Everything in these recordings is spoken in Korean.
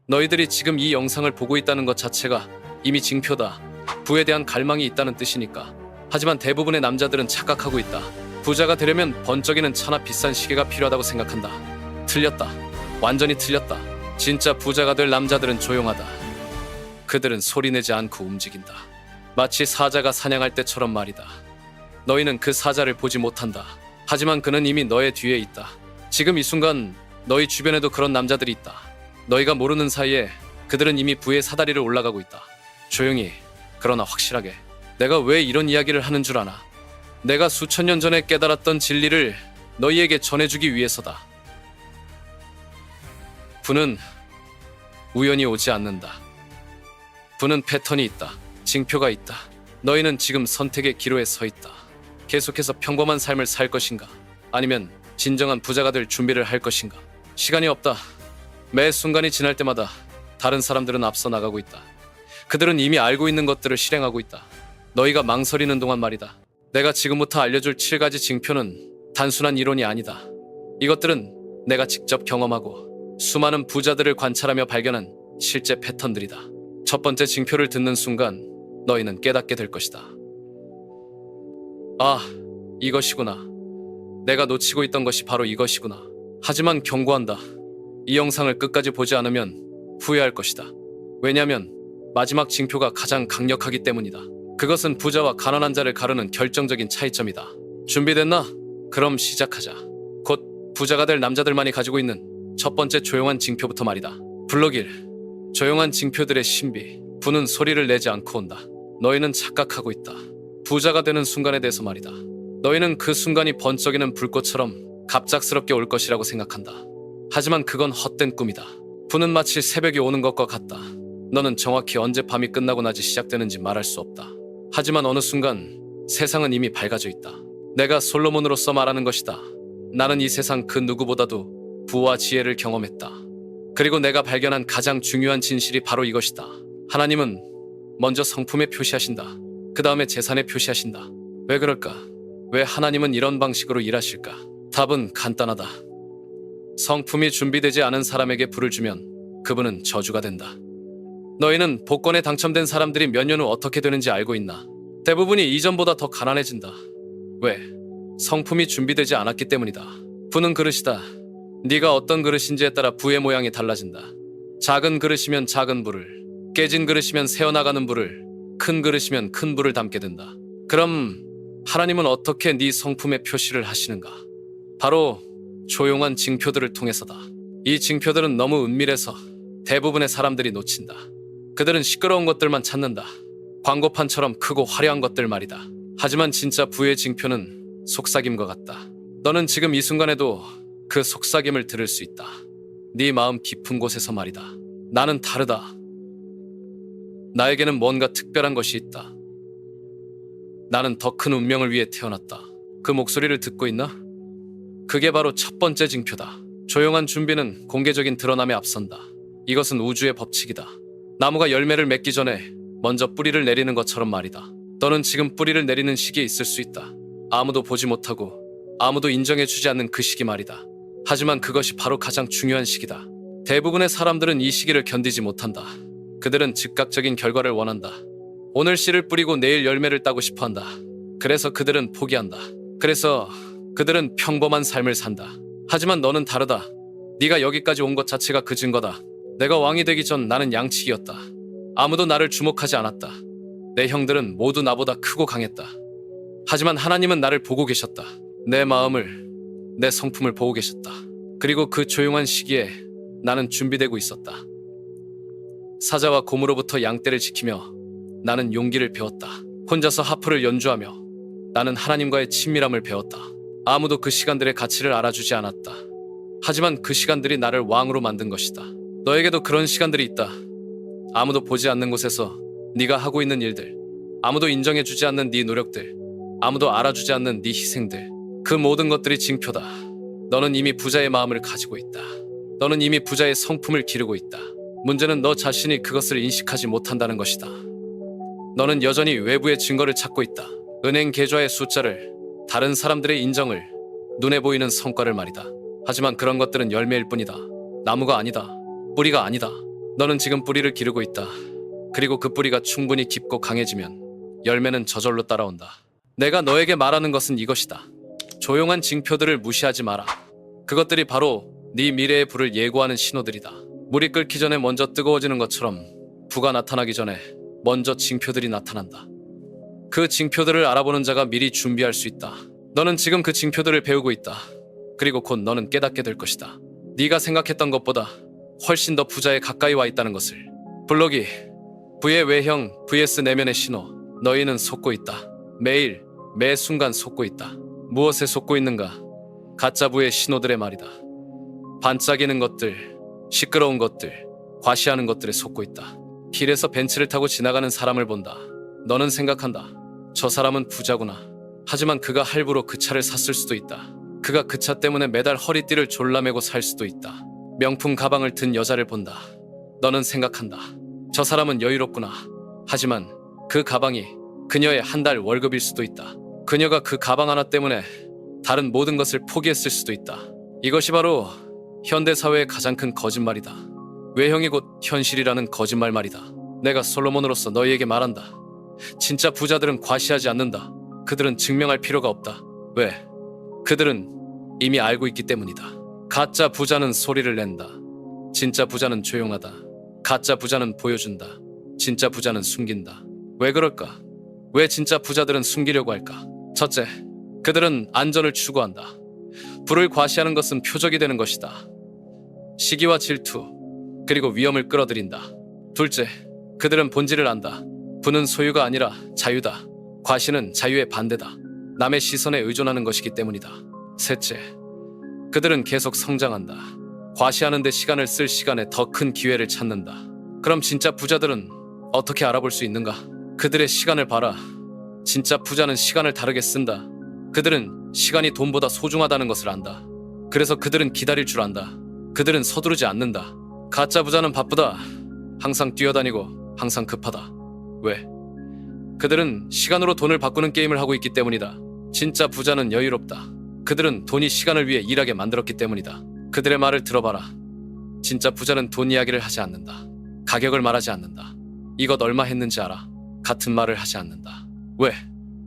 너희들이 지금 이 영상을 보고 있다는 것 자체가 이미 징표다. 부에 대한 갈망이 있다는 뜻이니까. 하지만 대부분의 남자들은 착각하고 있다. 부자가 되려면 번쩍이는 천하 비싼 시계가 필요하다고 생각한다. 틀렸다. 완전히 틀렸다. 진짜 부자가 될 남자들은 조용하다. 그들은 소리내지 않고 움직인다. 마치 사자가 사냥할 때처럼 말이다. 너희는 그 사자를 보지 못한다. 하지만 그는 이미 너의 뒤에 있다. 지금 이 순간 너희 주변에도 그런 남자들이 있다. 너희가 모르는 사이에 그들은 이미 부의 사다리를 올라가고 있다. 조용히, 그러나 확실하게. 내가 왜 이런 이야기를 하는 줄 아나? 내가 수천 년 전에 깨달았던 진리를 너희에게 전해주기 위해서다. 부는 우연히 오지 않는다. 부는 패턴이 있다. 징표가 있다. 너희는 지금 선택의 기로에 서 있다. 계속해서 평범한 삶을 살 것인가? 아니면 진정한 부자가 될 준비를 할 것인가? 시간이 없다. 매 순간이 지날 때마다 다른 사람들은 앞서 나가고 있다. 그들은 이미 알고 있는 것들을 실행하고 있다. 너희가 망설이는 동안 말이다. 내가 지금부터 알려줄 7가지 징표는 단순한 이론이 아니다. 이것들은 내가 직접 경험하고 수많은 부자들을 관찰하며 발견한 실제 패턴들이다. 첫 번째 징표를 듣는 순간 너희는 깨닫게 될 것이다. 아, 이것이구나. 내가 놓치고 있던 것이 바로 이것이구나. 하지만 경고한다. 이 영상을 끝까지 보지 않으면 후회할 것이다. 왜냐면 마지막 징표가 가장 강력하기 때문이다. 그것은 부자와 가난한 자를 가르는 결정적인 차이점이다. 준비됐나? 그럼 시작하자. 곧 부자가 될 남자들만이 가지고 있는 첫 번째 조용한 징표부터 말이다. 블록일. 조용한 징표들의 신비. 부는 소리를 내지 않고 온다. 너희는 착각하고 있다. 부자가 되는 순간에 대해서 말이다. 너희는 그 순간이 번쩍이는 불꽃처럼 갑작스럽게 올 것이라고 생각한다. 하지만 그건 헛된 꿈이다. 부는 마치 새벽이 오는 것과 같다. 너는 정확히 언제 밤이 끝나고 낮이 시작되는지 말할 수 없다. 하지만 어느 순간 세상은 이미 밝아져 있다. 내가 솔로몬으로서 말하는 것이다. 나는 이 세상 그 누구보다도 부와 지혜를 경험했다. 그리고 내가 발견한 가장 중요한 진실이 바로 이것이다. 하나님은 먼저 성품에 표시하신다. 그 다음에 재산에 표시하신다. 왜 그럴까? 왜 하나님은 이런 방식으로 일하실까? 답은 간단하다. 성품이 준비되지 않은 사람에게 부를 주면 그분은 저주가 된다. 너희는 복권에 당첨된 사람들이 몇 년 후 어떻게 되는지 알고 있나? 대부분이 이전보다 더 가난해진다. 왜? 성품이 준비되지 않았기 때문이다. 부는 그릇이다. 네가 어떤 그릇인지에 따라 부의 모양이 달라진다. 작은 그릇이면 작은 부를, 깨진 그릇이면 새어나가는 부를, 큰 그릇이면 큰 부를 담게 된다. 그럼 하나님은 어떻게 네 성품에 표시를 하시는가? 바로 조용한 징표들을 통해서다. 이 징표들은 너무 은밀해서 대부분의 사람들이 놓친다. 그들은 시끄러운 것들만 찾는다. 광고판처럼 크고 화려한 것들 말이다. 하지만 진짜 부의 징표는 속삭임과 같다. 너는 지금 이 순간에도 그 속삭임을 들을 수 있다. 네 마음 깊은 곳에서 말이다. 나는 다르다. 나에게는 뭔가 특별한 것이 있다. 나는 더 큰 운명을 위해 태어났다. 그 목소리를 듣고 있나? 그게 바로 첫 번째 징표다. 조용한 준비는 공개적인 드러남에 앞선다. 이것은 우주의 법칙이다. 나무가 열매를 맺기 전에 먼저 뿌리를 내리는 것처럼 말이다. 너는 지금 뿌리를 내리는 시기에 있을 수 있다. 아무도 보지 못하고 아무도 인정해주지 않는 그 시기 말이다. 하지만 그것이 바로 가장 중요한 시기다. 대부분의 사람들은 이 시기를 견디지 못한다. 그들은 즉각적인 결과를 원한다. 오늘 씨를 뿌리고 내일 열매를 따고 싶어한다. 그래서 그들은 포기한다. 그래서 그들은 평범한 삶을 산다. 하지만 너는 다르다. 네가 여기까지 온 것 자체가 그 증거다. 내가 왕이 되기 전 나는 양치기였다. 아무도 나를 주목하지 않았다. 내 형들은 모두 나보다 크고 강했다. 하지만 하나님은 나를 보고 계셨다. 내 마음을, 내 성품을 보고 계셨다. 그리고 그 조용한 시기에 나는 준비되고 있었다. 사자와 곰으로부터 양떼를 지키며 나는 용기를 배웠다. 혼자서 하프를 연주하며 나는 하나님과의 친밀함을 배웠다. 아무도 그 시간들의 가치를 알아주지 않았다. 하지만 그 시간들이 나를 왕으로 만든 것이다. 너에게도 그런 시간들이 있다. 아무도 보지 않는 곳에서 네가 하고 있는 일들, 아무도 인정해주지 않는 네 노력들, 아무도 알아주지 않는 네 희생들, 그 모든 것들이 징표다. 너는 이미 부자의 마음을 가지고 있다. 너는 이미 부자의 성품을 기르고 있다. 문제는 너 자신이 그것을 인식하지 못한다는 것이다. 너는 여전히 외부의 증거를 찾고 있다. 은행 계좌의 숫자를, 다른 사람들의 인정을, 눈에 보이는 성과를 말이다. 하지만 그런 것들은 열매일 뿐이다. 나무가 아니다. 뿌리가 아니다. 너는 지금 뿌리를 기르고 있다. 그리고 그 뿌리가 충분히 깊고 강해지면 열매는 저절로 따라온다. 내가 너에게 말하는 것은 이것이다. 조용한 징표들을 무시하지 마라. 그것들이 바로 네 미래의 불을 예고하는 신호들이다. 물이 끓기 전에 먼저 뜨거워지는 것처럼 부가 나타나기 전에 먼저 징표들이 나타난다. 그 징표들을 알아보는 자가 미리 준비할 수 있다. 너는 지금 그 징표들을 배우고 있다. 그리고 곧 너는 깨닫게 될 것이다. 네가 생각했던 것보다 훨씬 더 부자에 가까이 와 있다는 것을. 블록이 부의 외형 vs 내면의 신호. 너희는 속고 있다. 매일 매 순간 속고 있다. 무엇에 속고 있는가? 가짜 부의 신호들의 말이다. 반짝이는 것들, 시끄러운 것들, 과시하는 것들에 속고 있다. 길에서 벤츠를 타고 지나가는 사람을 본다. 너는 생각한다. 저 사람은 부자구나. 하지만 그가 할부로 그 차를 샀을 수도 있다. 그가 그 차 때문에 매달 허리띠를 졸라매고 살 수도 있다. 명품 가방을 든 여자를 본다. 너는 생각한다. 저 사람은 여유롭구나. 하지만 그 가방이 그녀의 한 달 월급일 수도 있다. 그녀가 그 가방 하나 때문에 다른 모든 것을 포기했을 수도 있다. 이것이 바로 현대사회의 가장 큰 거짓말이다. 외형이 곧 현실이라는 거짓말 말이다. 내가 솔로몬으로서 너희에게 말한다. 진짜 부자들은 과시하지 않는다. 그들은 증명할 필요가 없다. 왜? 그들은 이미 알고 있기 때문이다. 가짜 부자는 소리를 낸다. 진짜 부자는 조용하다. 가짜 부자는 보여준다. 진짜 부자는 숨긴다. 왜 그럴까? 왜 진짜 부자들은 숨기려고 할까? 첫째, 그들은 안전을 추구한다. 부를 과시하는 것은 표적이 되는 것이다. 시기와 질투, 그리고 위험을 끌어들인다. 둘째, 그들은 본질을 안다. 부는 소유가 아니라 자유다. 과시는 자유의 반대다. 남의 시선에 의존하는 것이기 때문이다. 셋째, 그들은 계속 성장한다. 과시하는 데 시간을 쓸 시간에 더 큰 기회를 찾는다. 그럼 진짜 부자들은 어떻게 알아볼 수 있는가? 그들의 시간을 봐라. 진짜 부자는 시간을 다르게 쓴다. 그들은 시간이 돈보다 소중하다는 것을 안다. 그래서 그들은 기다릴 줄 안다. 그들은 서두르지 않는다. 가짜 부자는 바쁘다. 항상 뛰어다니고 항상 급하다. 왜? 그들은 시간으로 돈을 바꾸는 게임을 하고 있기 때문이다. 진짜 부자는 여유롭다. 그들은 돈이 시간을 위해 일하게 만들었기 때문이다. 그들의 말을 들어봐라. 진짜 부자는 돈 이야기를 하지 않는다. 가격을 말하지 않는다. 이것 얼마 했는지 알아? 같은 말을 하지 않는다. 왜?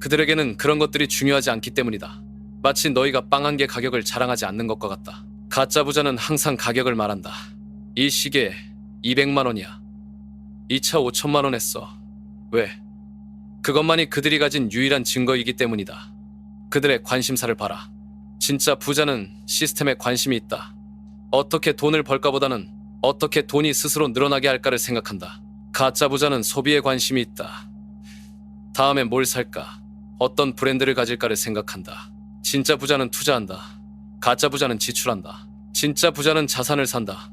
그들에게는 그런 것들이 중요하지 않기 때문이다. 마치 너희가 빵 한 개 가격을 자랑하지 않는 것과 같다. 가짜 부자는 항상 가격을 말한다. 이 시계 200만 원이야. 이 차 5천만 원 했어. 왜? 그것만이 그들이 가진 유일한 증거이기 때문이다. 그들의 관심사를 봐라. 진짜 부자는 시스템에 관심이 있다. 어떻게 돈을 벌까보다는 어떻게 돈이 스스로 늘어나게 할까를 생각한다. 가짜 부자는 소비에 관심이 있다. 다음에 뭘 살까? 어떤 브랜드를 가질까를 생각한다. 진짜 부자는 투자한다. 가짜 부자는 지출한다. 진짜 부자는 자산을 산다.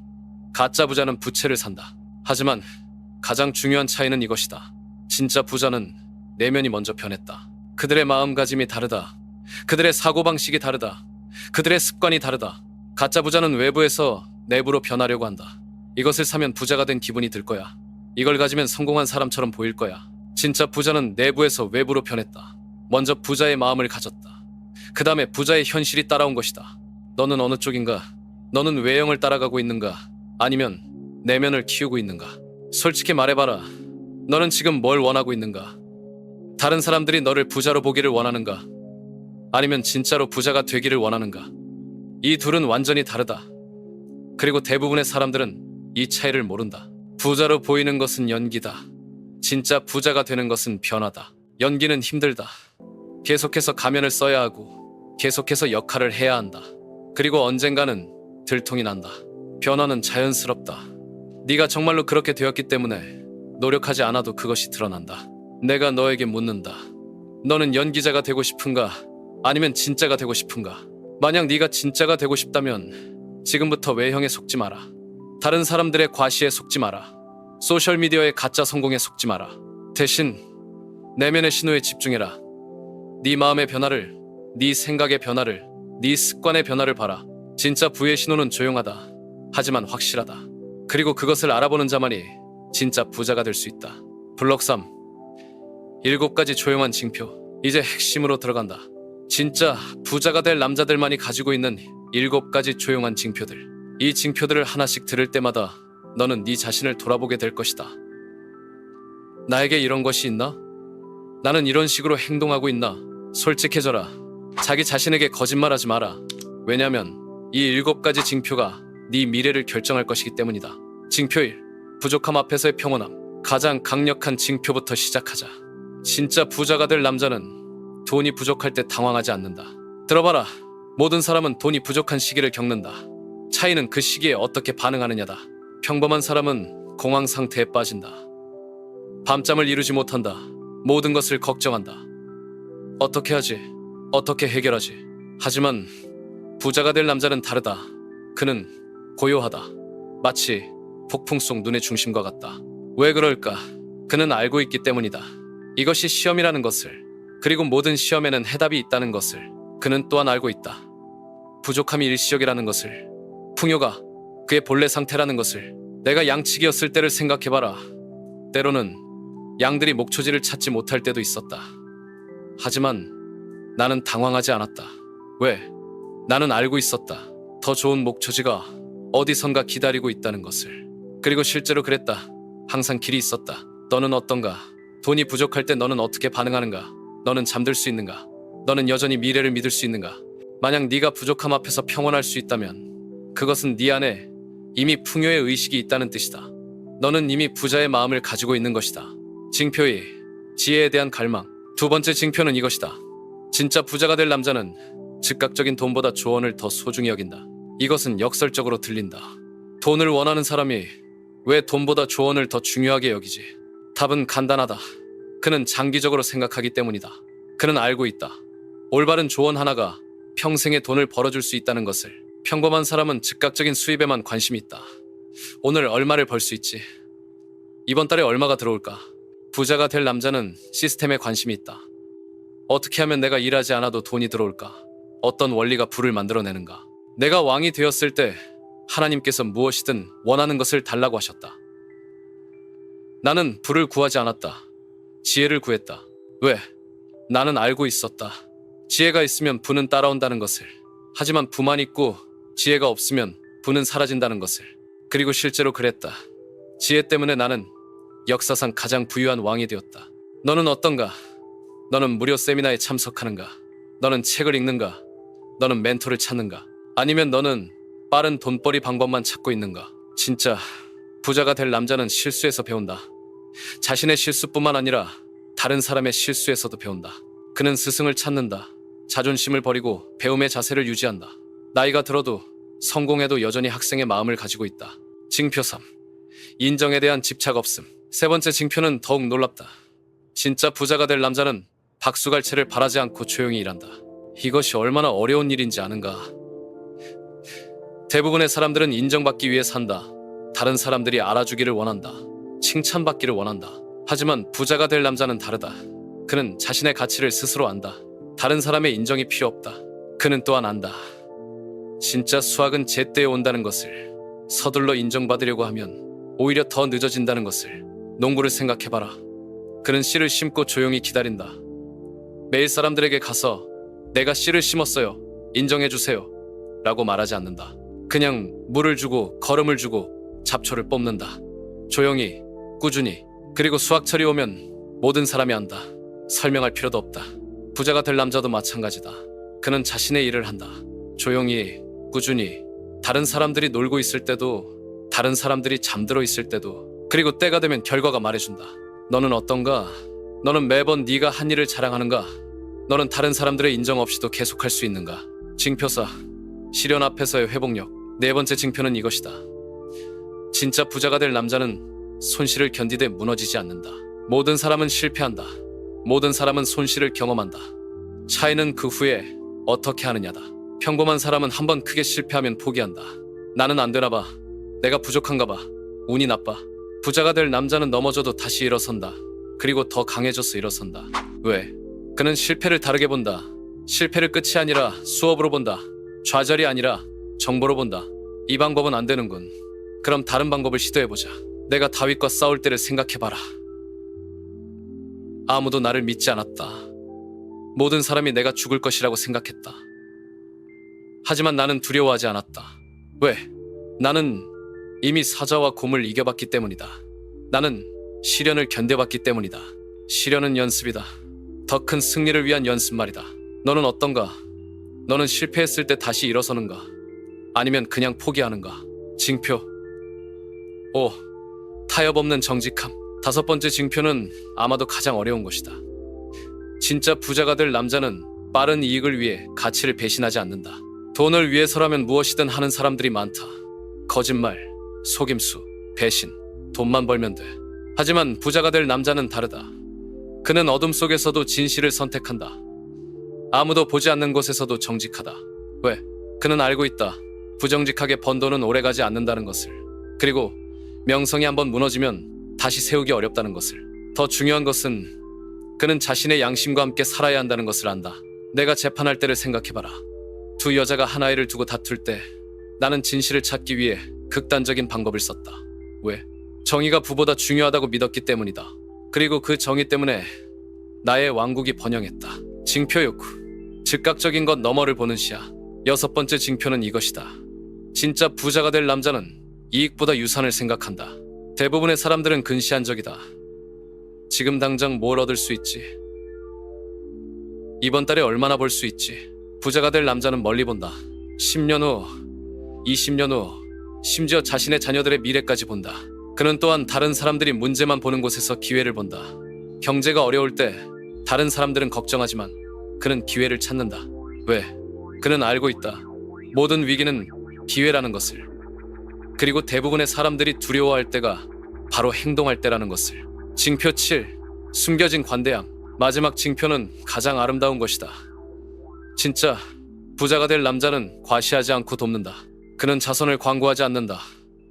가짜 부자는 부채를 산다. 하지만 가장 중요한 차이는 이것이다. 진짜 부자는 내면이 먼저 변했다. 그들의 마음가짐이 다르다. 그들의 사고방식이 다르다. 그들의 습관이 다르다. 가짜 부자는 외부에서 내부로 변하려고 한다. 이것을 사면 부자가 된 기분이 들 거야. 이걸 가지면 성공한 사람처럼 보일 거야. 진짜 부자는 내부에서 외부로 변했다. 먼저 부자의 마음을 가졌다. 그 다음에 부자의 현실이 따라온 것이다. 너는 어느 쪽인가? 너는 외형을 따라가고 있는가? 아니면 내면을 키우고 있는가? 솔직히 말해봐라. 너는 지금 뭘 원하고 있는가? 다른 사람들이 너를 부자로 보기를 원하는가? 아니면 진짜로 부자가 되기를 원하는가? 이 둘은 완전히 다르다. 그리고 대부분의 사람들은 이 차이를 모른다. 부자로 보이는 것은 연기다. 진짜 부자가 되는 것은 변화다. 연기는 힘들다. 계속해서 가면을 써야 하고 계속해서 역할을 해야 한다. 그리고 언젠가는 들통이 난다. 변화는 자연스럽다. 네가 정말로 그렇게 되었기 때문에 노력하지 않아도 그것이 드러난다. 내가 너에게 묻는다. 너는 연기자가 되고 싶은가? 아니면 진짜가 되고 싶은가? 만약 네가 진짜가 되고 싶다면 지금부터 외형에 속지 마라. 다른 사람들의 과시에 속지 마라. 소셜미디어의 가짜 성공에 속지 마라. 대신 내면의 신호에 집중해라. 네 마음의 변화를, 네 생각의 변화를, 네 습관의 변화를 봐라. 진짜 부의 신호는 조용하다. 하지만 확실하다. 그리고 그것을 알아보는 자만이 진짜 부자가 될 수 있다. 블록 3. 7가지 조용한 징표. 이제 핵심으로 들어간다. 진짜 부자가 될 남자들만이 가지고 있는 7가지 조용한 징표들. 이 징표들을 하나씩 들을 때마다 너는 네 자신을 돌아보게 될 것이다. 나에게 이런 것이 있나? 나는 이런 식으로 행동하고 있나? 솔직해져라. 자기 자신에게 거짓말하지 마라. 왜냐면 이 7가지 징표가 네 미래를 결정할 것이기 때문이다. 징표 1. 부족함 앞에서의 평온함. 가장 강력한 징표부터 시작하자. 진짜 부자가 될 남자는 돈이 부족할 때 당황하지 않는다. 들어봐라. 모든 사람은 돈이 부족한 시기를 겪는다. 차이는 그 시기에 어떻게 반응하느냐다. 평범한 사람은 공황 상태에 빠진다. 밤잠을 이루지 못한다. 모든 것을 걱정한다. 어떻게 하지? 어떻게 해결하지? 하지만 부자가 될 남자는 다르다. 그는 고요하다. 마치 폭풍 속 눈의 중심과 같다. 왜 그럴까? 그는 알고 있기 때문이다. 이것이 시험이라는 것을, 그리고 모든 시험에는 해답이 있다는 것을 그는 또한 알고 있다. 부족함이 일시적이라는 것을, 풍요가 그의 본래 상태라는 것을. 내가 양치기였을 때를 생각해봐라. 때로는 양들이 목초지를 찾지 못할 때도 있었다. 하지만 나는 당황하지 않았다. 왜? 나는 알고 있었다. 더 좋은 목초지가 어디선가 기다리고 있다는 것을. 그리고 실제로 그랬다. 항상 길이 있었다. 너는 어떤가? 돈이 부족할 때 너는 어떻게 반응하는가? 너는 잠들 수 있는가? 너는 여전히 미래를 믿을 수 있는가? 만약 네가 부족함 앞에서 평온할 수 있다면 그것은 네 안에 이미 풍요의 의식이 있다는 뜻이다. 너는 이미 부자의 마음을 가지고 있는 것이다. 징표 2. 지혜에 대한 갈망. 두 번째 징표는 이것이다. 진짜 부자가 될 남자는 즉각적인 돈보다 조언을 더 소중히 여긴다. 이것은 역설적으로 들린다. 돈을 원하는 사람이 왜 돈보다 조언을 더 중요하게 여기지? 답은 간단하다. 그는 장기적으로 생각하기 때문이다. 그는 알고 있다. 올바른 조언 하나가 평생의 돈을 벌어줄 수 있다는 것을. 평범한 사람은 즉각적인 수입에만 관심이 있다. 오늘 얼마를 벌 수 있지? 이번 달에 얼마가 들어올까? 부자가 될 남자는 시스템에 관심이 있다. 어떻게 하면 내가 일하지 않아도 돈이 들어올까? 어떤 원리가 부를 만들어내는가? 내가 왕이 되었을 때 하나님께서 무엇이든 원하는 것을 달라고 하셨다. 나는 부를 구하지 않았다. 지혜를 구했다. 왜? 나는 알고 있었다. 지혜가 있으면 부는 따라온다는 것을. 하지만 부만 있고 지혜가 없으면 부는 사라진다는 것을. 그리고 실제로 그랬다. 지혜 때문에 나는 역사상 가장 부유한 왕이 되었다. 너는 어떤가? 너는 무료 세미나에 참석하는가? 너는 책을 읽는가? 너는 멘토를 찾는가? 아니면 너는 빠른 돈벌이 방법만 찾고 있는가? 진짜 부자가 될 남자는 실수에서 배운다. 자신의 실수뿐만 아니라 다른 사람의 실수에서도 배운다. 그는 스승을 찾는다. 자존심을 버리고 배움의 자세를 유지한다. 나이가 들어도 성공해도 여전히 학생의 마음을 가지고 있다. 징표 3. 인정에 대한 집착 없음. 세 번째 징표는 더욱 놀랍다. 진짜 부자가 될 남자는 박수갈채를 바라지 않고 조용히 일한다. 이것이 얼마나 어려운 일인지 아는가? 대부분의 사람들은 인정받기 위해 산다. 다른 사람들이 알아주기를 원한다. 칭찬받기를 원한다. 하지만 부자가 될 남자는 다르다. 그는 자신의 가치를 스스로 안다. 다른 사람의 인정이 필요 없다. 그는 또한 안다. 진짜 수학은 제때에 온다는 것을. 서둘러 인정받으려고 하면 오히려 더 늦어진다는 것을. 농구를 생각해봐라. 그는 씨를 심고 조용히 기다린다. 매일 사람들에게 가서 내가 씨를 심었어요. 인정해주세요. 라고 말하지 않는다. 그냥 물을 주고 거름을 주고 잡초를 뽑는다. 조용히, 꾸준히. 그리고 수학철이 오면 모든 사람이 안다. 설명할 필요도 없다. 부자가 될 남자도 마찬가지다. 그는 자신의 일을 한다. 조용히, 꾸준히. 다른 사람들이 놀고 있을 때도, 다른 사람들이 잠들어 있을 때도, 그리고 때가 되면 결과가 말해준다. 너는 어떤가? 너는 매번 네가 한 일을 자랑하는가? 너는 다른 사람들의 인정 없이도 계속할 수 있는가? 징표 4. 시련 앞에서의 회복력. 네 번째 징표는 이것이다. 진짜 부자가 될 남자는 손실을 견디되 무너지지 않는다. 모든 사람은 실패한다. 모든 사람은 손실을 경험한다. 차이는 그 후에 어떻게 하느냐다. 평범한 사람은 한번 크게 실패하면 포기한다. 나는 안 되나 봐. 내가 부족한가 봐. 운이 나빠. 부자가 될 남자는 넘어져도 다시 일어선다. 그리고 더 강해져서 일어선다. 왜? 그는 실패를 다르게 본다. 실패를 끝이 아니라 수업으로 본다. 좌절이 아니라 정보로 본다. 이 방법은 안 되는군. 그럼 다른 방법을 시도해보자. 내가 다윗과 싸울 때를 생각해봐라. 아무도 나를 믿지 않았다. 모든 사람이 내가 죽을 것이라고 생각했다. 하지만 나는 두려워하지 않았다. 왜? 나는 이미 사자와 곰을 이겨봤기 때문이다. 나는 시련을 견뎌봤기 때문이다. 시련은 연습이다. 더 큰 승리를 위한 연습 말이다. 너는 어떤가? 너는 실패했을 때 다시 일어서는가? 아니면 그냥 포기하는가? 징표 5. 타협 없는 정직함. 다섯 번째 징표는 아마도 가장 어려운 것이다. 진짜 부자가 될 남자는 빠른 이익을 위해 가치를 배신하지 않는다. 돈을 위해서라면 무엇이든 하는 사람들이 많다. 거짓말, 속임수, 배신, 돈만 벌면 돼. 하지만 부자가 될 남자는 다르다. 그는 어둠 속에서도 진실을 선택한다. 아무도 보지 않는 곳에서도 정직하다. 왜? 그는 알고 있다. 부정직하게 번 돈은 오래가지 않는다는 것을. 그리고 명성이 한번 무너지면 다시 세우기 어렵다는 것을. 더 중요한 것은 그는 자신의 양심과 함께 살아야 한다는 것을 안다. 내가 재판할 때를 생각해봐라. 두 여자가 한 아이를 두고 다툴 때 나는 진실을 찾기 위해 극단적인 방법을 썼다. 왜? 정의가 부보다 중요하다고 믿었기 때문이다. 그리고 그 정의 때문에 나의 왕국이 번영했다. 징표 욕구. 즉각적인 것 너머를 보는 시야. 여섯 번째 징표는 이것이다. 진짜 부자가 될 남자는 이익보다 유산을 생각한다. 대부분의 사람들은 근시안적이다. 지금 당장 뭘 얻을 수 있지? 이번 달에 얼마나 벌 수 있지? 부자가 될 남자는 멀리 본다. 10년 후, 20년 후, 심지어 자신의 자녀들의 미래까지 본다. 그는 또한 다른 사람들이 문제만 보는 곳에서 기회를 본다. 경제가 어려울 때 다른 사람들은 걱정하지만 그는 기회를 찾는다. 왜? 그는 알고 있다. 모든 위기는 기회라는 것을. 그리고 대부분의 사람들이 두려워할 때가 바로 행동할 때라는 것을. 징표 7. 숨겨진 관대함. 마지막 징표는 가장 아름다운 것이다. 진짜 부자가 될 남자는 과시하지 않고 돕는다. 그는 자선을 광고하지 않는다.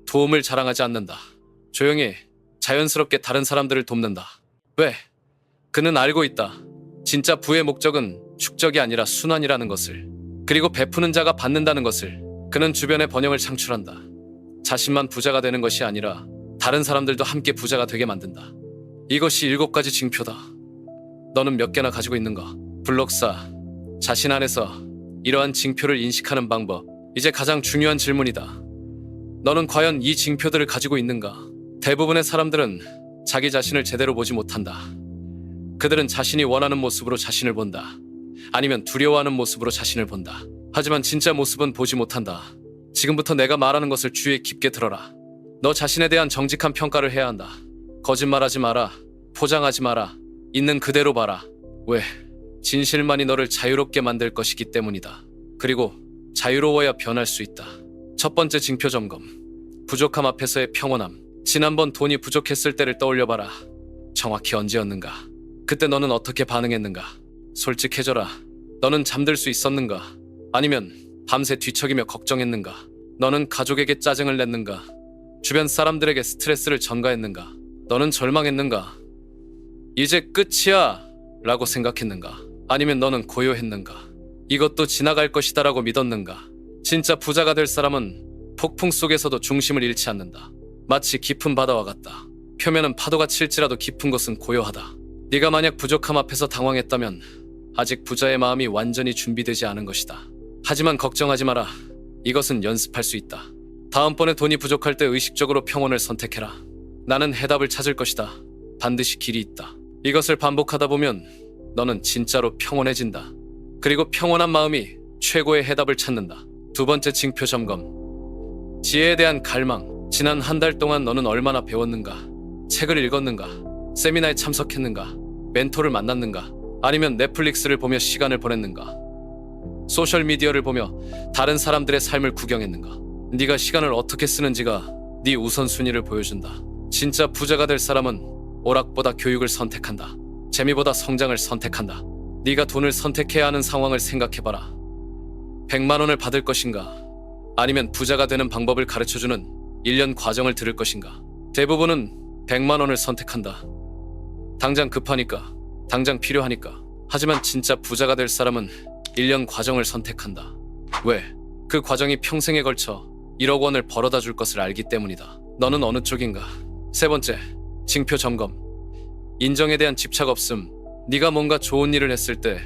도움을 자랑하지 않는다. 조용히 자연스럽게 다른 사람들을 돕는다. 왜? 그는 알고 있다. 진짜 부의 목적은 축적이 아니라 순환이라는 것을. 그리고 베푸는 자가 받는다는 것을. 그는 주변에 번영을 창출한다. 자신만 부자가 되는 것이 아니라 다른 사람들도 함께 부자가 되게 만든다. 이것이 7가지 징표다. 너는 몇 개나 가지고 있는가? 블록사. 자신 안에서 이러한 징표를 인식하는 방법. 이제 가장 중요한 질문이다. 너는 과연 이 징표들을 가지고 있는가? 대부분의 사람들은 자기 자신을 제대로 보지 못한다. 그들은 자신이 원하는 모습으로 자신을 본다. 아니면 두려워하는 모습으로 자신을 본다. 하지만 진짜 모습은 보지 못한다. 지금부터 내가 말하는 것을 주의에 깊게 들어라. 너 자신에 대한 정직한 평가를 해야 한다. 거짓말하지 마라. 포장하지 마라. 있는 그대로 봐라. 왜? 진실만이 너를 자유롭게 만들 것이기 때문이다. 그리고 자유로워야 변할 수 있다. 첫 번째 징표 점검. 부족함 앞에서의 평온함. 지난번 돈이 부족했을 때를 떠올려봐라. 정확히 언제였는가? 그때 너는 어떻게 반응했는가? 솔직해져라. 너는 잠들 수 있었는가? 아니면 밤새 뒤척이며 걱정했는가? 너는 가족에게 짜증을 냈는가? 주변 사람들에게 스트레스를 전가했는가? 너는 절망했는가? 이제 끝이야 라고 생각했는가? 아니면 너는 고요했는가? 이것도 지나갈 것이다 라고 믿었는가? 진짜 부자가 될 사람은 폭풍 속에서도 중심을 잃지 않는다. 마치 깊은 바다와 같다. 표면은 파도가 칠지라도 깊은 곳은 고요하다. 네가 만약 부족함 앞에서 당황했다면 아직 부자의 마음이 완전히 준비되지 않은 것이다. 하지만 걱정하지 마라. 이것은 연습할 수 있다. 다음번에 돈이 부족할 때 의식적으로 평온을 선택해라. 나는 해답을 찾을 것이다. 반드시 길이 있다. 이것을 반복하다 보면 너는 진짜로 평온해진다. 그리고 평온한 마음이 최고의 해답을 찾는다. 두 번째 징표 점검. 지혜에 대한 갈망. 지난 한 달 동안 너는 얼마나 배웠는가? 책을 읽었는가? 세미나에 참석했는가? 멘토를 만났는가? 아니면 넷플릭스를 보며 시간을 보냈는가? 소셜미디어를 보며 다른 사람들의 삶을 구경했는가? 네가 시간을 어떻게 쓰는지가 네 우선순위를 보여준다. 진짜 부자가 될 사람은 오락보다 교육을 선택한다. 재미보다 성장을 선택한다. 네가 돈을 선택해야 하는 상황을 생각해봐라. 100만 원을 받을 것인가? 아니면 부자가 되는 방법을 가르쳐주는 1년 과정을 들을 것인가? 대부분은 100만 원을 선택한다. 당장 급하니까, 당장 필요하니까. 하지만 진짜 부자가 될 사람은 1년 과정을 선택한다. 왜? 그 과정이 평생에 걸쳐 1억 원을 벌어다 줄 것을 알기 때문이다. 너는 어느 쪽인가? 세 번째, 징표 점검. 인정에 대한 집착 없음. 네가 뭔가 좋은 일을 했을 때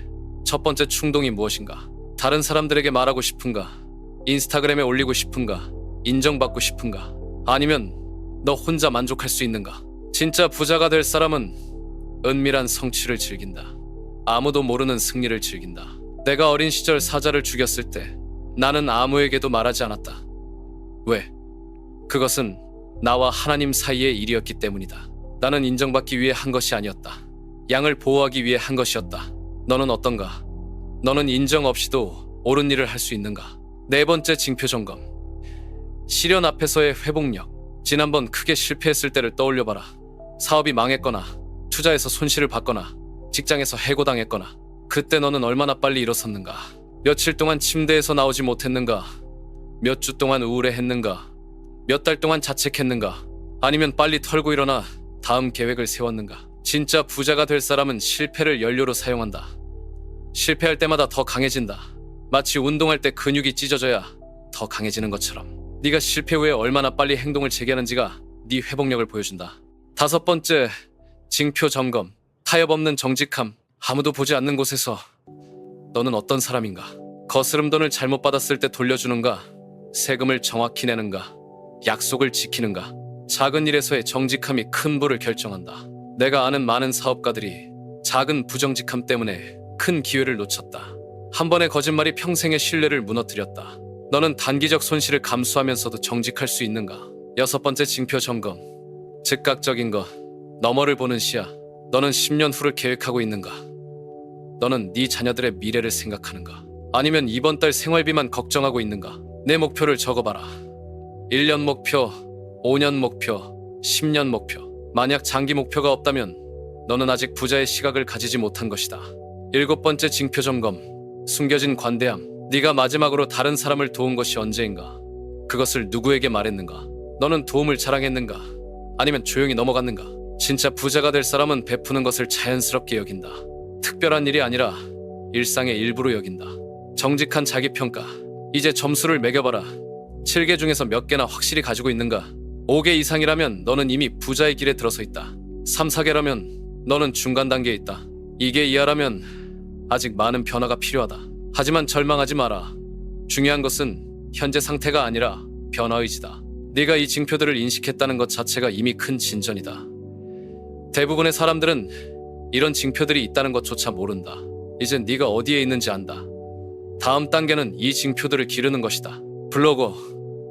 첫 번째 충동이 무엇인가? 다른 사람들에게 말하고 싶은가? 인스타그램에 올리고 싶은가? 인정받고 싶은가? 아니면 너 혼자 만족할 수 있는가? 진짜 부자가 될 사람은 은밀한 성취를 즐긴다. 아무도 모르는 승리를 즐긴다. 내가 어린 시절 사자를 죽였을 때 나는 아무에게도 말하지 않았다. 왜? 그것은 나와 하나님 사이의 일이었기 때문이다. 나는 인정받기 위해 한 것이 아니었다. 양을 보호하기 위해 한 것이었다. 너는 어떤가? 너는 인정 없이도 옳은 일을 할 수 있는가? 네 번째 징표 점검. 시련 앞에서의 회복력. 지난번 크게 실패했을 때를 떠올려봐라. 사업이 망했거나 투자에서 손실을 봤거나 직장에서 해고당했거나 그때 너는 얼마나 빨리 일어섰는가? 며칠 동안 침대에서 나오지 못했는가? 몇 주 동안 우울해했는가? 몇 달 동안 자책했는가? 아니면 빨리 털고 일어나 다음 계획을 세웠는가? 진짜 부자가 될 사람은 실패를 연료로 사용한다. 실패할 때마다 더 강해진다. 마치 운동할 때 근육이 찢어져야 더 강해지는 것처럼. 네가 실패 후에 얼마나 빨리 행동을 재개하는지가 네 회복력을 보여준다. 다섯 번째, 징표 점검. 타협 없는 정직함. 아무도 보지 않는 곳에서 너는 어떤 사람인가? 거스름 돈을 잘못 받았을 때 돌려주는가? 세금을 정확히 내는가? 약속을 지키는가? 작은 일에서의 정직함이 큰 부를 결정한다. 내가 아는 많은 사업가들이 작은 부정직함 때문에 큰 기회를 놓쳤다. 한 번의 거짓말이 평생의 신뢰를 무너뜨렸다. 너는 단기적 손실을 감수하면서도 정직할 수 있는가? 여섯 번째 징표 점검. 즉각적인 것. 너머를 보는 시야. 너는 10년 후를 계획하고 있는가? 너는 네 자녀들의 미래를 생각하는가? 아니면 이번 달 생활비만 걱정하고 있는가? 내 목표를 적어봐라. 1년 목표, 5년 목표, 10년 목표. 만약 장기 목표가 없다면 너는 아직 부자의 시각을 가지지 못한 것이다. 일곱 번째 징표 점검. 숨겨진 관대함. 네가 마지막으로 다른 사람을 도운 것이 언제인가? 그것을 누구에게 말했는가? 너는 도움을 자랑했는가? 아니면 조용히 넘어갔는가? 진짜 부자가 될 사람은 베푸는 것을 자연스럽게 여긴다. 특별한 일이 아니라 일상의 일부로 여긴다. 정직한 자기평가. 이제 점수를 매겨봐라. 7개 중에서 몇 개나 확실히 가지고 있는가? 5개 이상이라면 너는 이미 부자의 길에 들어서 있다. 3, 4개라면 너는 중간 단계에 있다. 2개 이하라면 아직 많은 변화가 필요하다. 하지만 절망하지 마라. 중요한 것은 현재 상태가 아니라 변화 의지다. 네가 이 징표들을 인식했다는 것 자체가 이미 큰 진전이다. 대부분의 사람들은 이런 징표들이 있다는 것조차 모른다. 이젠 네가 어디에 있는지 안다. 다음 단계는 이 징표들을 기르는 것이다. 블로거,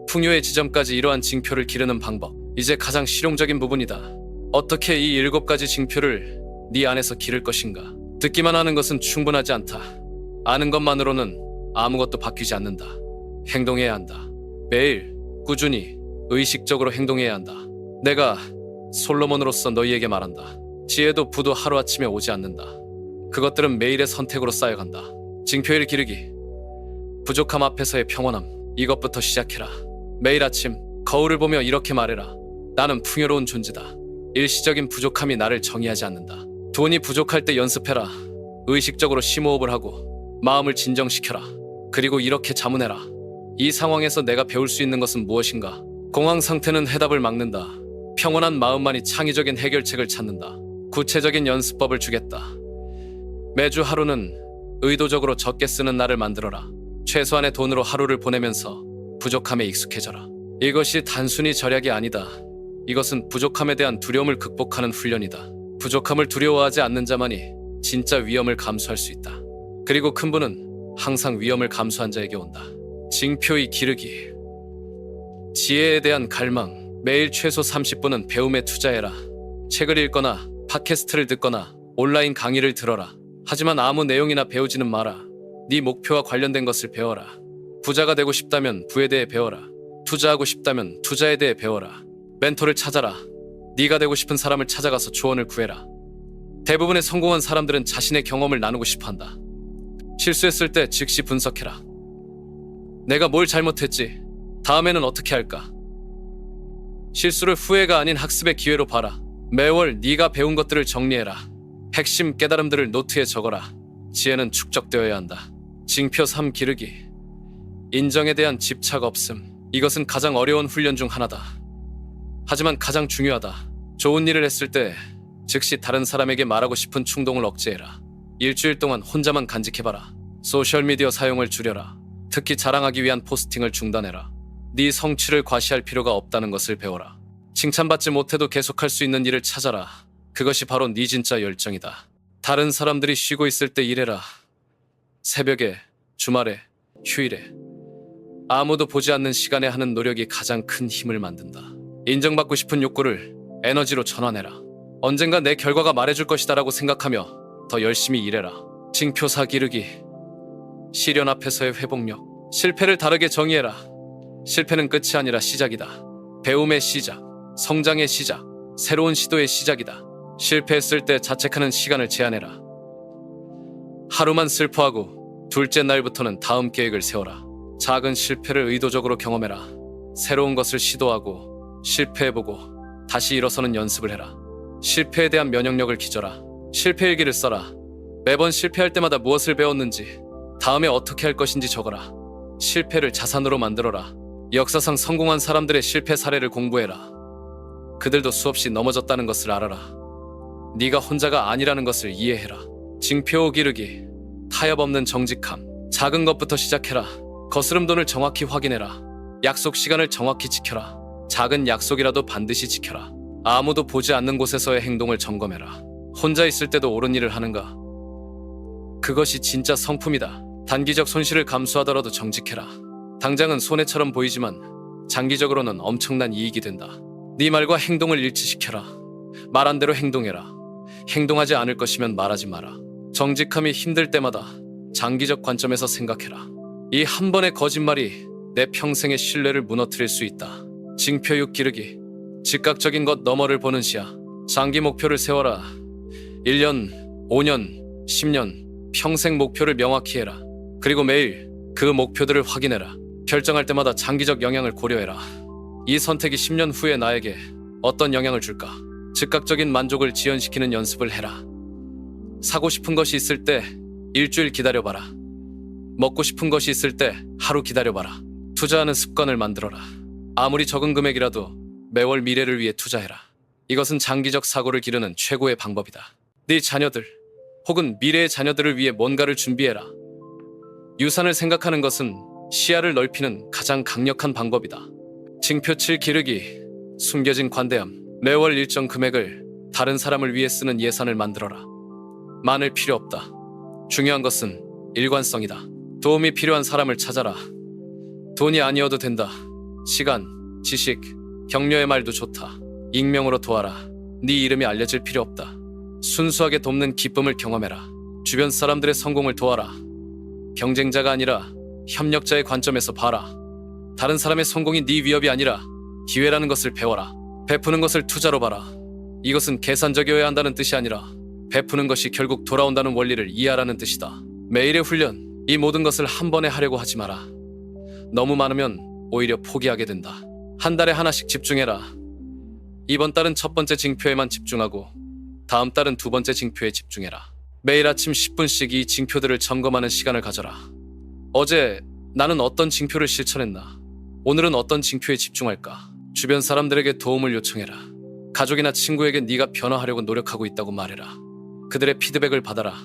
풍요의 지점까지 이러한 징표를 기르는 방법. 이제 가장 실용적인 부분이다. 어떻게 이 7가지 징표를 네 안에서 기를 것인가? 듣기만 하는 것은 충분하지 않다. 아는 것만으로는 아무것도 바뀌지 않는다. 행동해야 한다. 매일 꾸준히 의식적으로 행동해야 한다. 내가 솔로몬으로서 너희에게 말한다. 지혜도 부도 하루아침에 오지 않는다. 그것들은 매일의 선택으로 쌓여간다. 징표일 기르기. 부족함 앞에서의 평온함. 이것부터 시작해라. 매일 아침 거울을 보며 이렇게 말해라. 나는 풍요로운 존재다. 일시적인 부족함이 나를 정의하지 않는다. 돈이 부족할 때 연습해라. 의식적으로 심호흡을 하고 마음을 진정시켜라. 그리고 이렇게 자문해라. 이 상황에서 내가 배울 수 있는 것은 무엇인가? 공황 상태는 해답을 막는다. 평온한 마음만이 창의적인 해결책을 찾는다. 구체적인 연습법을 주겠다. 매주 하루는 의도적으로 적게 쓰는 날을 만들어라. 최소한의 돈으로 하루를 보내면서 부족함에 익숙해져라. 이것이 단순히 절약이 아니다. 이것은 부족함에 대한 두려움을 극복하는 훈련이다. 부족함을 두려워하지 않는 자만이 진짜 위험을 감수할 수 있다. 그리고 큰 부는 항상 위험을 감수한 자에게 온다. 징표의 기르기. 지혜에 대한 갈망. 매일 최소 30분은 배움에 투자해라. 책을 읽거나 팟캐스트를 듣거나 온라인 강의를 들어라. 하지만 아무 내용이나 배우지는 마라. 네 목표와 관련된 것을 배워라. 부자가 되고 싶다면 부에 대해 배워라. 투자하고 싶다면 투자에 대해 배워라. 멘토를 찾아라. 네가 되고 싶은 사람을 찾아가서 조언을 구해라. 대부분의 성공한 사람들은 자신의 경험을 나누고 싶어한다. 실수했을 때 즉시 분석해라. 내가 뭘 잘못했지? 다음에는 어떻게 할까? 실수를 후회가 아닌 학습의 기회로 봐라. 매월 네가 배운 것들을 정리해라. 핵심 깨달음들을 노트에 적어라. 지혜는 축적되어야 한다. 징표 3 기르기. 인정에 대한 집착 없음. 이것은 가장 어려운 훈련 중 하나다. 하지만 가장 중요하다. 좋은 일을 했을 때 즉시 다른 사람에게 말하고 싶은 충동을 억제해라. 일주일 동안 혼자만 간직해봐라. 소셜미디어 사용을 줄여라. 특히 자랑하기 위한 포스팅을 중단해라. 네 성취를 과시할 필요가 없다는 것을 배워라. 칭찬받지 못해도 계속할 수 있는 일을 찾아라. 그것이 바로 네 진짜 열정이다. 다른 사람들이 쉬고 있을 때 일해라. 새벽에, 주말에, 휴일에. 아무도 보지 않는 시간에 하는 노력이 가장 큰 힘을 만든다. 인정받고 싶은 욕구를 에너지로 전환해라. 언젠가 내 결과가 말해줄 것이다라고 생각하며 더 열심히 일해라. 징표사 기르기. 시련 앞에서의 회복력. 실패를 다르게 정의해라. 실패는 끝이 아니라 시작이다. 배움의 시작, 성장의 시작, 새로운 시도의 시작이다. 실패했을 때 자책하는 시간을 제한해라. 하루만 슬퍼하고 둘째 날부터는 다음 계획을 세워라. 작은 실패를 의도적으로 경험해라. 새로운 것을 시도하고 실패해보고 다시 일어서는 연습을 해라. 실패에 대한 면역력을 기져라. 실패일기를 써라. 매번 실패할 때마다 무엇을 배웠는지, 다음에 어떻게 할 것인지 적어라. 실패를 자산으로 만들어라. 역사상 성공한 사람들의 실패 사례를 공부해라. 그들도 수없이 넘어졌다는 것을 알아라. 네가 혼자가 아니라는 것을 이해해라. 징표 기르기. 타협 없는 정직함. 작은 것부터 시작해라. 거스름 돈을 정확히 확인해라. 약속 시간을 정확히 지켜라. 작은 약속이라도 반드시 지켜라. 아무도 보지 않는 곳에서의 행동을 점검해라. 혼자 있을 때도 옳은 일을 하는가? 그것이 진짜 성품이다. 단기적 손실을 감수하더라도 정직해라. 당장은 손해처럼 보이지만 장기적으로는 엄청난 이익이 된다. 네 말과 행동을 일치시켜라. 말한 대로 행동해라. 행동하지 않을 것이면 말하지 마라. 정직함이 힘들 때마다 장기적 관점에서 생각해라. 이 한 번의 거짓말이 내 평생의 신뢰를 무너뜨릴 수 있다. 징표육 기르기. 즉각적인 것 너머를 보는 시야. 장기 목표를 세워라. 1년, 5년, 10년, 평생 목표를 명확히 해라. 그리고 매일 그 목표들을 확인해라. 결정할 때마다 장기적 영향을 고려해라. 이 선택이 10년 후에 나에게 어떤 영향을 줄까? 즉각적인 만족을 지연시키는 연습을 해라. 사고 싶은 것이 있을 때 일주일 기다려봐라. 먹고 싶은 것이 있을 때 하루 기다려봐라. 투자하는 습관을 만들어라. 아무리 적은 금액이라도 매월 미래를 위해 투자해라. 이것은 장기적 사고를 기르는 최고의 방법이다. 네 자녀들 혹은 미래의 자녀들을 위해 뭔가를 준비해라. 유산을 생각하는 것은 시야를 넓히는 가장 강력한 방법이다. 징표칠 기르기. 숨겨진 관대함. 매월 일정 금액을 다른 사람을 위해 쓰는 예산을 만들어라. 많을 필요 없다. 중요한 것은 일관성이다. 도움이 필요한 사람을 찾아라. 돈이 아니어도 된다. 시간, 지식, 격려의 말도 좋다. 익명으로 도와라. 네 이름이 알려질 필요 없다. 순수하게 돕는 기쁨을 경험해라. 주변 사람들의 성공을 도와라. 경쟁자가 아니라 협력자의 관점에서 봐라. 다른 사람의 성공이 네 위협이 아니라 기회라는 것을 배워라. 베푸는 것을 투자로 봐라. 이것은 계산적이어야 한다는 뜻이 아니라 베푸는 것이 결국 돌아온다는 원리를 이해하라는 뜻이다. 매일의 훈련, 이 모든 것을 한 번에 하려고 하지 마라. 너무 많으면 오히려 포기하게 된다. 한 달에 하나씩 집중해라. 이번 달은 첫 번째 징표에만 집중하고 다음 달은 두 번째 징표에 집중해라. 매일 아침 10분씩 이 징표들을 점검하는 시간을 가져라. 어제 나는 어떤 징표를 실천했나? 오늘은 어떤 징표에 집중할까? 주변 사람들에게 도움을 요청해라. 가족이나 친구에게 네가 변화하려고 노력하고 있다고 말해라. 그들의 피드백을 받아라.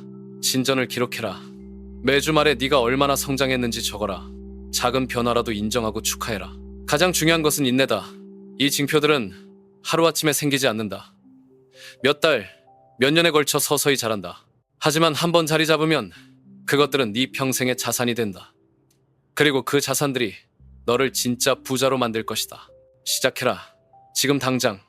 진전을 기록해라. 매주 말에 네가 얼마나 성장했는지 적어라. 작은 변화라도 인정하고 축하해라. 가장 중요한 것은 인내다. 이 징표들은 하루아침에 생기지 않는다. 몇 달, 몇 년에 걸쳐 서서히 자란다. 하지만 한 번 자리 잡으면 그것들은 네 평생의 자산이 된다. 그리고 그 자산들이 너를 진짜 부자로 만들 것이다. 시작해라. 지금 당장.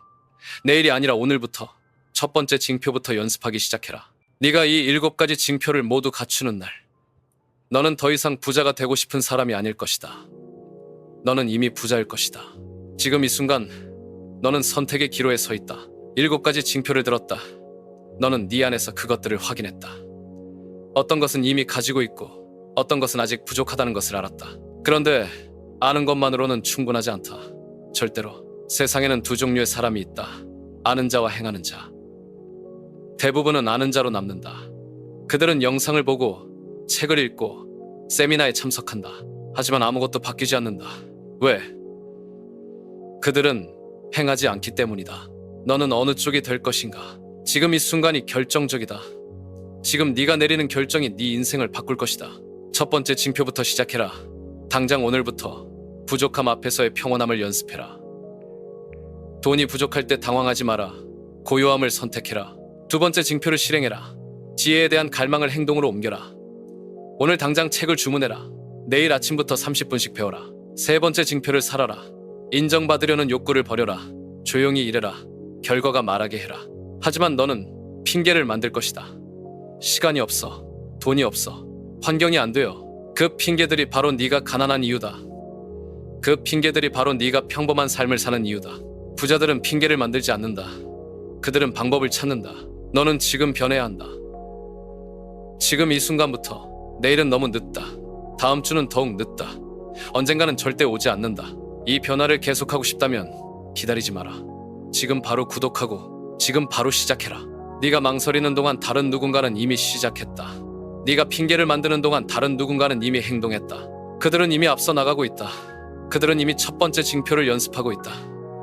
내일이 아니라 오늘부터 첫 번째 징표부터 연습하기 시작해라. 네가 이 7가지 징표를 모두 갖추는 날, 너는 더 이상 부자가 되고 싶은 사람이 아닐 것이다. 너는 이미 부자일 것이다. 지금 이 순간 너는 선택의 기로에 서 있다. 7가지 징표를 들었다. 너는 네 안에서 그것들을 확인했다. 어떤 것은 이미 가지고 있고 어떤 것은 아직 부족하다는 것을 알았다. 그런데 아는 것만으로는 충분하지 않다. 절대로. 세상에는 두 종류의 사람이 있다. 아는 자와 행하는 자. 대부분은 아는 자로 남는다. 그들은 영상을 보고 책을 읽고 세미나에 참석한다. 하지만 아무것도 바뀌지 않는다. 왜? 그들은 행하지 않기 때문이다. 너는 어느 쪽이 될 것인가? 지금 이 순간이 결정적이다. 지금 네가 내리는 결정이 네 인생을 바꿀 것이다. 첫 번째 징표부터 시작해라. 당장 오늘부터 부족함 앞에서의 평온함을 연습해라. 돈이 부족할 때 당황하지 마라. 고요함을 선택해라. 두 번째 징표를 실행해라. 지혜에 대한 갈망을 행동으로 옮겨라. 오늘 당장 책을 주문해라. 내일 아침부터 30분씩 배워라. 세 번째 징표를 살아라. 인정받으려는 욕구를 버려라. 조용히 일해라. 결과가 말하게 해라. 하지만 너는 핑계를 만들 것이다. 시간이 없어. 돈이 없어. 환경이 안 돼요. 그 핑계들이 바로 네가 가난한 이유다. 그 핑계들이 바로 네가 평범한 삶을 사는 이유다. 부자들은 핑계를 만들지 않는다. 그들은 방법을 찾는다. 너는 지금 변해야 한다. 지금 이 순간부터. 내일은 너무 늦다. 다음 주는 더욱 늦다. 언젠가는 절대 오지 않는다. 이 변화를 계속하고 싶다면 기다리지 마라. 지금 바로 구독하고 지금 바로 시작해라. 네가 망설이는 동안 다른 누군가는 이미 시작했다. 네가 핑계를 만드는 동안 다른 누군가는 이미 행동했다. 그들은 이미 앞서 나가고 있다. 그들은 이미 첫 번째 징표를 연습하고 있다.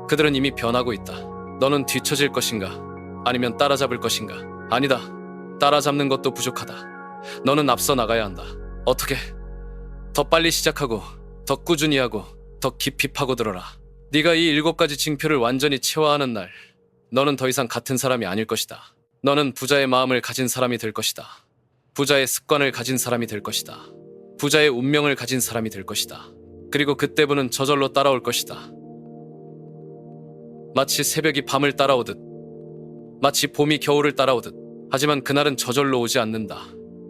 그들은 이미 변하고 있다. 너는 뒤처질 것인가? 아니면 따라잡을 것인가? 아니다. 따라잡는 것도 부족하다. 너는 앞서 나가야 한다. 어떻게? 더 빨리 시작하고 더 꾸준히 하고 더 깊이 파고들어라. 네가 이 7가지 징표를 완전히 체화하는 날, 너는 더 이상 같은 사람이 아닐 것이다. 너는 부자의 마음을 가진 사람이 될 것이다. 부자의 습관을 가진 사람이 될 것이다. 부자의 운명을 가진 사람이 될 것이다. 그리고 그때부는 저절로 따라올 것이다. 마치 새벽이 밤을 따라오듯, 마치 봄이 겨울을 따라오듯. 하지만 그날은 저절로 오지 않는다.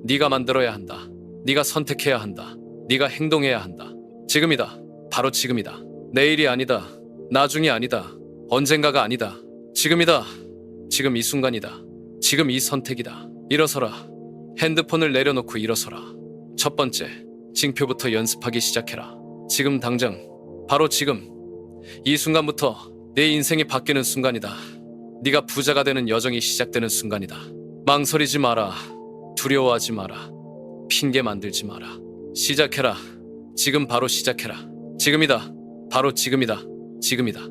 네가 만들어야 한다. 네가 선택해야 한다. 네가 행동해야 한다. 지금이다. 바로 지금이다. 내일이 아니다. 나중이 아니다. 언젠가가 아니다. 지금이다. 지금 이 순간이다. 지금 이 선택이다. 일어서라. 핸드폰을 내려놓고 일어서라. 첫 번째, 징표부터 연습하기 시작해라. 지금 당장, 바로 지금, 이 순간부터 내 인생이 바뀌는 순간이다. 네가 부자가 되는 여정이 시작되는 순간이다. 망설이지 마라. 두려워하지 마라. 핑계 만들지 마라. 시작해라. 지금 바로 시작해라. 지금이다. 바로 지금이다. 지금이다.